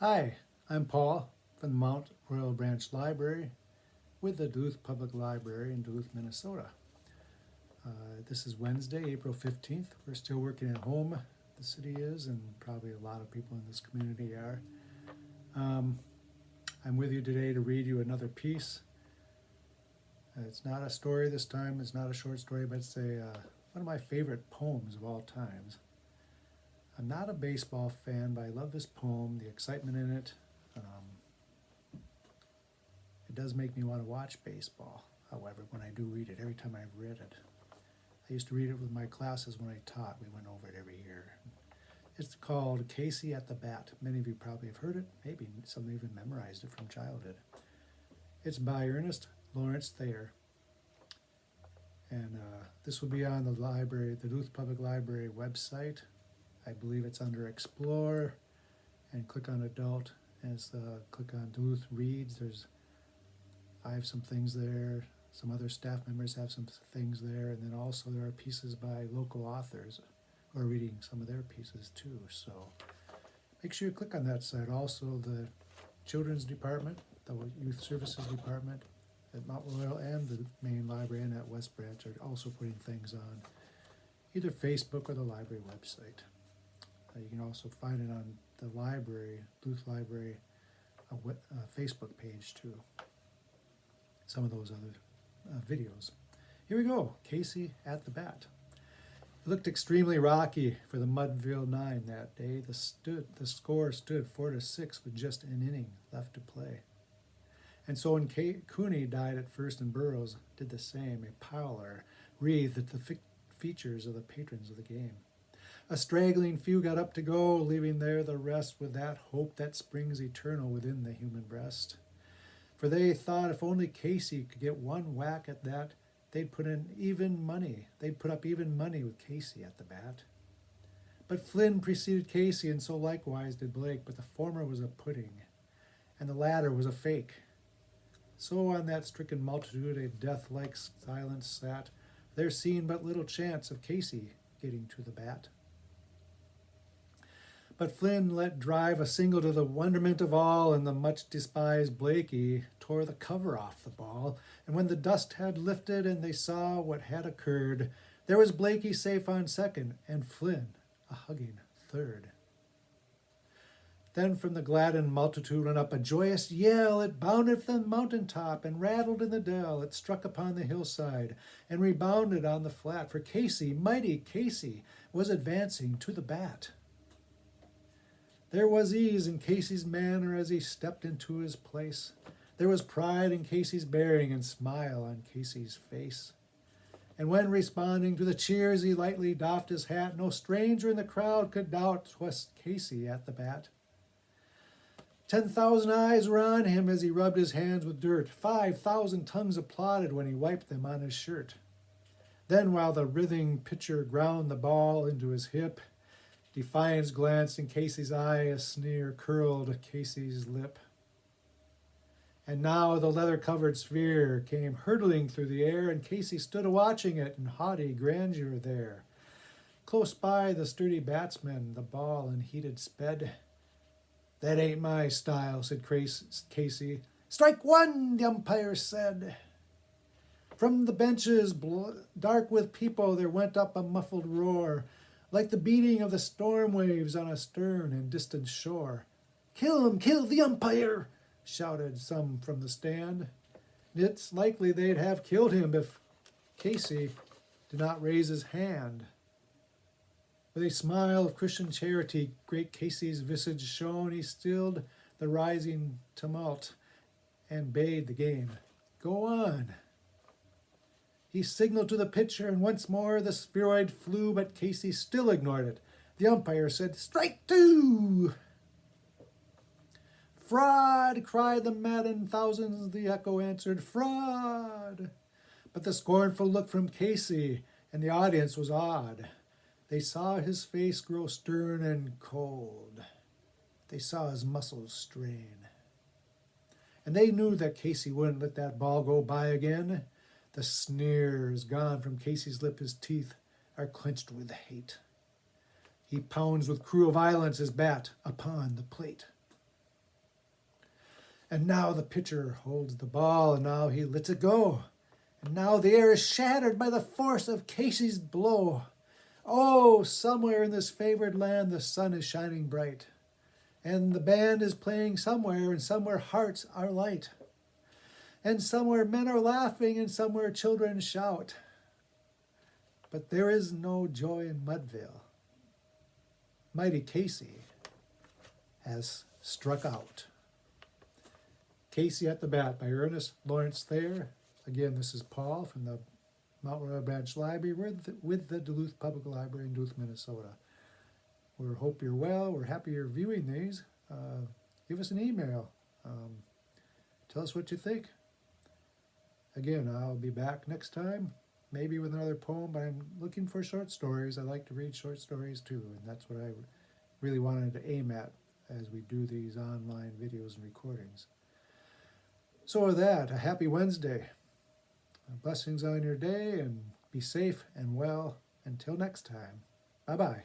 Hi, I'm Paul from the Mount Royal Branch Library with the Duluth Public Library in Duluth, Minnesota. This is Wednesday, April 15th. We're still working at home, the city is, and probably a lot of people in this community are. I'm with you today to read you another piece. It's not a story this time, it's not a short story, but it's one of my favorite poems of all times. I'm not a baseball fan, but I love this poem, the excitement in it. It does make me want to watch baseball, however, when I do read it, every time I've read it. I used to read it with my classes when I taught. We went over it every year. It's called Casey at the Bat. Many of you probably have heard it. Maybe some even memorized it from childhood. It's by Ernest Thayer. And this will be on the library, the Duluth Public Library website. I believe it's under Explore, and click on Adult, and click on Duluth Reads. I have some things there. Some other staff members have some things there, and then also there are pieces by local authors who are reading some of their pieces too. So make sure you click on that site. Also, the Children's Department, the Youth Services Department at Mount Royal, and the main library and at West Branch are also putting things on either Facebook or the library website. You can also find it on the library, Duluth Library Facebook page too. Some of those other videos. Here we go, Casey at the Bat. It looked extremely rocky for the Mudville 9 that day. The score stood 4-6 with just an inning left to play. And so when Cooney died at first and Barrows did the same, a pallor wreathed at the features of the patrons of the game. A straggling few got up to go, leaving there the rest with that hope that springs eternal within the human breast. For they thought if only Casey could get one whack at that, they'd put up even money with Casey at the bat. But Flynn preceded Casey, and so likewise did Blake, but the former was a pudding, and the latter was a fake. So on that stricken multitude a death-like silence sat, there seemed but little chance of Casey getting to the bat. But Flynn let drive a single to the wonderment of all, and the much-despised Blakey tore the cover off the ball. And when the dust had lifted and they saw what had occurred, there was Blakey safe on second, and Flynn a hugging third. Then from the gladdened multitude went up a joyous yell. It bounded from the mountain top and rattled in the dell. It struck upon the hillside and rebounded on the flat. For Casey, mighty Casey, was advancing to the bat. There was ease in Casey's manner as he stepped into his place. There was pride in Casey's bearing and smile on Casey's face. And when responding to the cheers, he lightly doffed his hat. No stranger in the crowd could doubt 'twas Casey at the bat. 10,000 eyes were on him as he rubbed his hands with dirt. 5,000 tongues applauded when he wiped them on his shirt. Then while the writhing pitcher ground the ball into his hip, defiance glanced in Casey's eye, a sneer curled Casey's lip. And now the leather-covered sphere came hurtling through the air, and Casey stood a-watching it in haughty grandeur there. Close by the sturdy batsman, the ball unheeded sped. "That ain't my style," said Casey. "Strike one," the umpire said. From the benches, dark with people, there went up a muffled roar, like the beating of the storm waves on a stern and distant shore. "Kill him, kill the umpire," shouted some from the stand. It's likely they'd have killed him if Casey did not raise his hand. With a smile of Christian charity, great Casey's visage shone. He stilled the rising tumult and bade the game go on. He signaled to the pitcher, and once more the spheroid flew, but Casey still ignored it. The umpire said, "Strike two!" "Fraud!" cried the maddened thousands. The echo answered, "Fraud!" But the scornful look from Casey and the audience was odd. They saw his face grow stern and cold. They saw his muscles strain. And they knew that Casey wouldn't let that ball go by again. The sneer is gone from Casey's lip. His teeth are clenched with hate. He pounds with cruel violence his bat upon the plate. And now the pitcher holds the ball, and now he lets it go. And now the air is shattered by the force of Casey's blow. Oh, somewhere in this favored land the sun is shining bright. And the band is playing somewhere, and somewhere hearts are light. And somewhere men are laughing, and somewhere children shout. But there is no joy in Mudville. Mighty Casey has struck out. Casey at the Bat by Ernest Lawrence Thayer. Again, this is Paul from the Mount Royal Branch Library with the Duluth Public Library in Duluth, Minnesota. We hope you're well. We're happy you're viewing these. Give us an email. Tell us what you think. Again, I'll be back next time, maybe with another poem, but I'm looking for short stories. I like to read short stories too, and that's what I really wanted to aim at as we do these online videos and recordings. So with that, a happy Wednesday. Blessings on your day, and be safe and well. Until next time, bye-bye.